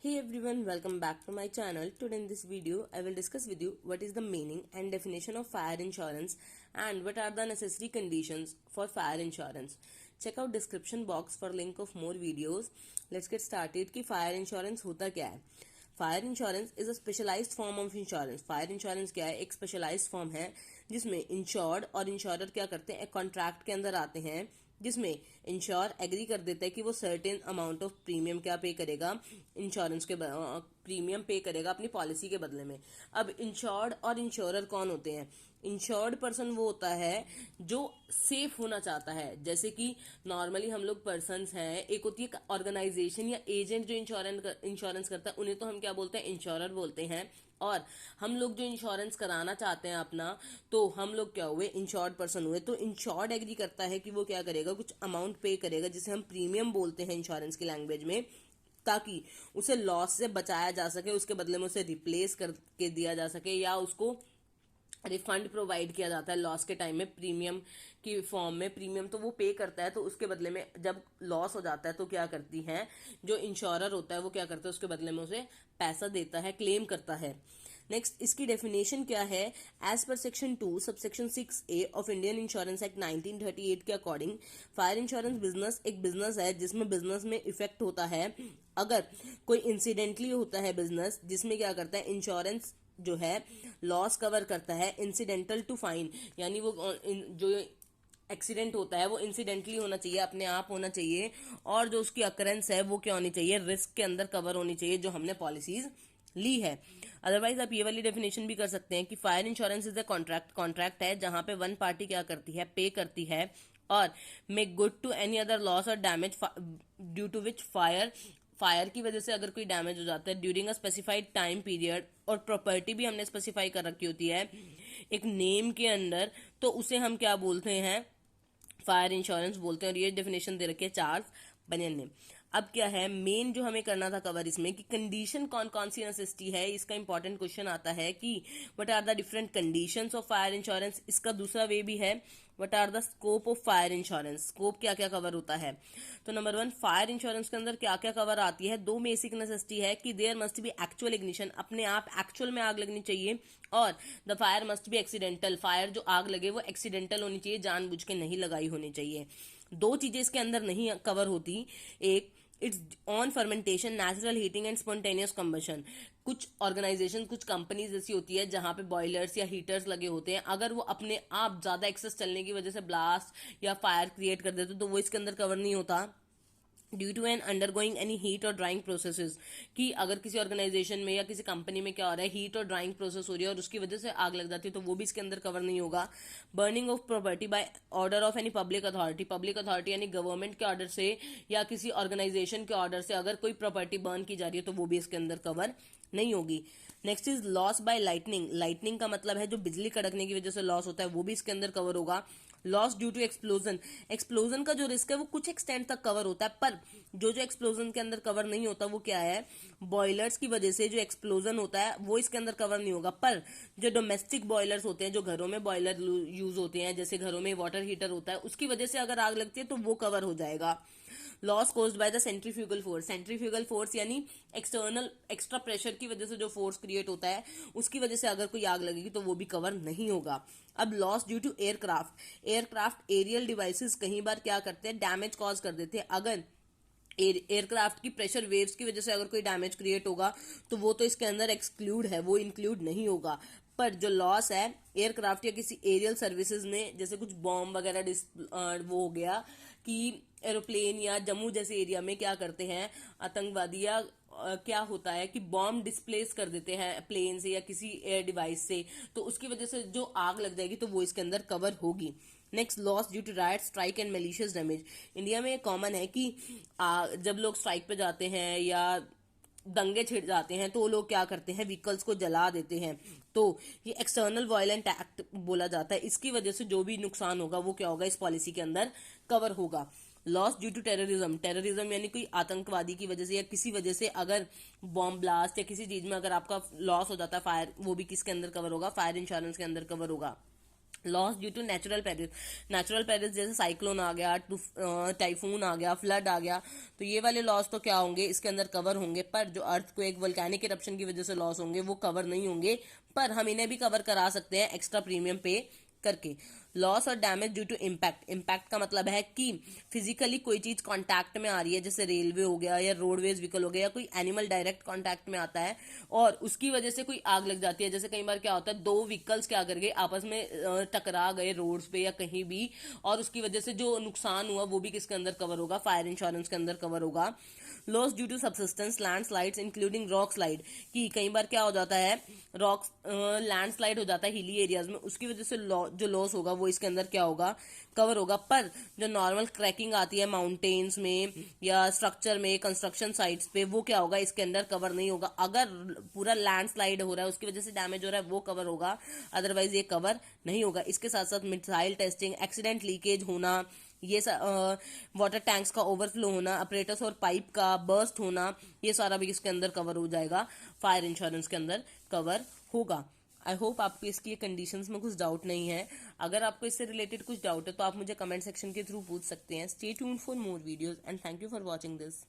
Hey everyone, welcome back to my channel. Today in this video, I will discuss with you what is the meaning and definition of fire insurance and what are the necessary conditions for fire insurance. Check out description box for link of more videos. Let's get started कि fire insurance होता क्या है. Fire insurance is a specialized form of insurance. Fire insurance क्या है? एक specialised form है जिसमें insured और इंश्योरर क्या करते हैं, एक कॉन्ट्रैक्ट के अंदर आते हैं जिसमें इंश्योर एग्री कर देता है कि वो सर्टेन अमाउंट ऑफ प्रीमियम क्या पे करेगा, इंश्योरेंस के प्रीमियम पे करेगा अपनी पॉलिसी के बदले में. अब इंश्योर्ड और इंश्योरर कौन होते हैं? इंश्योर्ड पर्सन वो होता है जो सेफ होना चाहता है. जैसे कि नॉर्मली हम लोग पर्सन्स हैं, एक होती है ऑर्गेनाइजेशन या एजेंट जो इंश्योरेंस करता है, उन्हें तो हम क्या बोलते हैं, इंश्योरर बोलते हैं. और हम लोग जो इंश्योरेंस कराना चाहते हैं अपना, तो हम लोग क्या हुए, इंश्योर्ड पर्सन हुए. तो इंश्योर्ड एग्री करता है कि वो क्या करेगा, कुछ अमाउंट पे करेगा जिसे हम प्रीमियम बोलते हैं इंश्योरेंस की लैंग्वेज में, ताकि उसे लॉस से बचाया जा सके, उसके बदले में उसे रिप्लेस करके दिया जा सके या उसको रिफंड प्रोवाइड किया जाता है लॉस के टाइम में प्रीमियम की फॉर्म में. प्रीमियम तो वो पे करता है, तो उसके बदले में जब लॉस हो जाता है तो क्या करती है, जो इंश्योरर होता है वो क्या करता है, उसके बदले में उसे पैसा देता है, क्लेम करता है. नेक्स्ट, इसकी डेफिनेशन क्या है? एज पर section 2 subsection 6A of Indian insurance act 1938 के अकॉर्डिंग फायर इंश्योरेंस बिजनेस एक बिजनेस है जिसमें बिजनेस में इफेक्ट होता है अगर कोई इंसिडेंटली होता है बिजनेस, जिसमें क्या करता है, इंश्योरेंस जो है लॉस कवर करता है इंसिडेंटल टू फाइन. यानी वो जो एक्सीडेंट होता है वो इंसिडेंटली होना चाहिए, अपने आप होना चाहिए, और जो उसकी अकरेंस है वो क्या होनी चाहिए, रिस्क के अंदर कवर होनी चाहिए जो हमने पॉलिसीज ली है. अदरवाइज आप ये वाली डेफिनेशन भी कर सकते हैं कि fire insurance is a contract है जहां पे वन पार्टी क्या करती है, पे करती है और make good to any other loss और damage due to which fire की वजह से अगर कोई डैमेज हो जाता है during a specified time period, और प्रॉपर्टी भी हमने स्पेसिफाई कर रखी होती है एक नेम के अंदर, तो उसे हम क्या बोलते हैं, फायर इंश्योरेंस बोलते हैं. और ये डेफिनेशन दे रखी है चार्ल्स बनियन ने. अब क्या है मेन जो हमें करना था कवर इसमें, कि कंडीशन कौन कौन सी नेसेसिटी है. इसका इंपॉर्टेंट क्वेश्चन आता है कि what are the different conditions of fire insurance. इसका दूसरा वे भी है, what are the scope of fire insurance. Scope क्या क्या कवर होता है. तो नंबर 1, फायर इंश्योरेंस के अंदर क्या क्या कवर आती है. 2 बेसिक नेसेसिटी है कि there must be actual ignition, अपने आप एक्चुअल में आग लगनी चाहिए, और the fire must be accidental, fire जो आग लगे वो एक्सीडेंटल होनी चाहिए, जानबूझ के नहीं लगाई होनी चाहिए. 2 चीजें इसके अंदर नहीं कवर होती. एक, it's on fermentation, natural heating and spontaneous combustion. कुछ ऑर्गेनाइजेशन, कुछ कंपनीज ऐसी होती है जहां पे बॉयलर्स या हीटर्स लगे होते हैं, अगर वो अपने आप ज्यादा एक्सेस चलने की वजह से ब्लास्ट या फायर क्रिएट कर देते तो वो इसके अंदर कवर नहीं होता. Due to an undergoing any heat or drying processes, कि अगर किसी ऑर्गेनाइजेशन में या किसी कंपनी में क्या हो रहा है, हीट और ड्राइंग प्रोसेस हो रही है और उसकी वजह से आग लग जाती है, तो वो भी इसके अंदर कवर नहीं होगा. Burning of property by order of any public authority यानी गवर्नमेंट के ऑर्डर से या किसी ऑर्गेनाइजेशन के ऑर्डर से अगर कोई प्रॉपर्टी बर्न की जा रही है तो वो भी इसके अंदर कवर नहीं होगी. Next is loss by lightning का मतलब है जो बिजली कड़कने की वजह से लॉस होता है, वो भी इसके अंदर कवर होगा. लॉस ड्यू टू एक्सप्लोजन का जो रिस्क है वो कुछ एक्सटेंट तक कवर होता है, पर जो एक्सप्लोजन के अंदर कवर नहीं होता वो क्या है, बॉयलर्स की वजह से जो एक्सप्लोजन होता है वो इसके अंदर कवर नहीं होगा. पर जो डोमेस्टिक बॉयलर्स होते हैं, जो घरों में बॉयलर यूज होते हैं, जैसे घरों में वाटर हीटर होता है, उसकी वजह से अगर आग लगती है तो वो कवर हो जाएगा. Loss caused by the centrifugal force यानी एक्सटर्नल एक्स्ट्रा प्रेशर की वजह से जो फोर्स क्रिएट होता है उसकी वजह से अगर कोई आग लगेगी तो वो भी कवर नहीं होगा. अब loss due to aircraft aerial devices कई बार क्या करते हैं, डैमेज कॉज कर देते हैं. अगर एयरक्राफ्ट की प्रेशर वेव्स की वजह से अगर कोई डैमेज क्रिएट होगा तो वो तो इसके अंदर एक्सक्लूड है, वो इंक्लूड नहीं होगा. पर जो लॉस है एयरक्राफ्ट या किसी एरियल सर्विसेज ने, जैसे कुछ बॉम्ब वगैरह वो हो गया कि एरोप्लेन या जम्मू जैसे एरिया में क्या करते हैं आतंकवादी, या क्या होता है कि बॉम्ब डिस्प्लेस कर देते हैं प्लेन से या किसी एयर डिवाइस से, तो उसकी वजह से जो आग लग जाएगी तो वो इसके अंदर कवर होगी. Next, loss due to riot, strike and malicious damage. India में कॉमन है कि जब लोग स्ट्राइक पे जाते हैं या दंगे छिड़ जाते हैं तो लोग क्या करते हैं, व्हीकल्स को जला देते हैं, तो ये एक्सटर्नल वायलेंट एक्ट बोला जाता है. इसकी वजह से जो भी नुकसान होगा वो क्या होगा, इस पॉलिसी के अंदर कवर होगा. लॉस ड्यू टू टेररिज्म यानी कोई आतंकवादी की वजह से या किसी वजह से अगर बॉम्ब ब्लास्ट या किसी चीज में अगर आपका लॉस हो जाता है फायर, वो भी किसके अंदर कवर होगा, फायर इंश्योरेंस के अंदर कवर होगा. Loss due to natural perils जैसे साइक्लोन आ गया, टाइफून आ गया, फ्लड आ गया, तो ये वाले लॉस तो क्या होंगे, इसके अंदर कवर होंगे। पर जो अर्थक्वेक, वोल्केनिक इरप्शन की वजह से लॉस होंगे वो कवर नहीं होंगे, पर हम इन्हें भी कवर करा सकते हैं एक्स्ट्रा प्रीमियम पे करके। लॉस और damage due to impact, impact का मतलब है कि फिजिकली कोई चीज कांटेक्ट में आ रही है, जैसे रेलवे हो गया या रोडवेज व्हीकल हो गया या कोई एनिमल डायरेक्ट कांटेक्ट में आता है और उसकी वजह से कोई आग लग जाती है। जैसे कई बार क्या होता है, दो व्हीकल्स क्या कर गए, आपस में टकरा गए रोड्स पे या कहीं भी, और उसकी वजह से जो नुकसान हुआ वो भी किसके अंदर कवर होगा, फायर इंश्योरेंस के अंदर कवर होगा। Loss due to subsidence landslides including rock slide, कि कई बार क्या हो जाता है, रॉक लैंडस्लाइड हो जाता है हिली एरियाज में, उसकी वजह से जो लॉस होगा वो इसके अंदर क्या होगा, कवर होगा। पर जो नॉर्मल क्रैकिंग आती है माउंटेन्स में या स्ट्रक्चर में, कंस्ट्रक्शन साइट्स पे, वो क्या होगा, इसके अंदर कवर नहीं होगा। अगर पूरा लैंडस्लाइड हो रहा है उसकी वजह से डैमेज हो रहा है वो कवर होगा, अदरवाइज ये कवर नहीं होगा। इसके साथ साथ मिसाइल टेस्टिंग, एक्सीडेंट लीकेज होना, ये वाटर टैंक्स का ओवरफ्लो होना, अपरेटस और पाइप का बर्स्ट होना, ये सारा भी इसके अंदर कवर हो जाएगा, फायर इंश्योरेंस के अंदर कवर होगा। आई होप आपको इसकी कंडीशंस में कुछ डाउट नहीं है। अगर आपको इससे रिलेटेड कुछ डाउट है तो आप मुझे कमेंट सेक्शन के थ्रू पूछ सकते हैं। Stay tuned for more videos and thank you for watching this.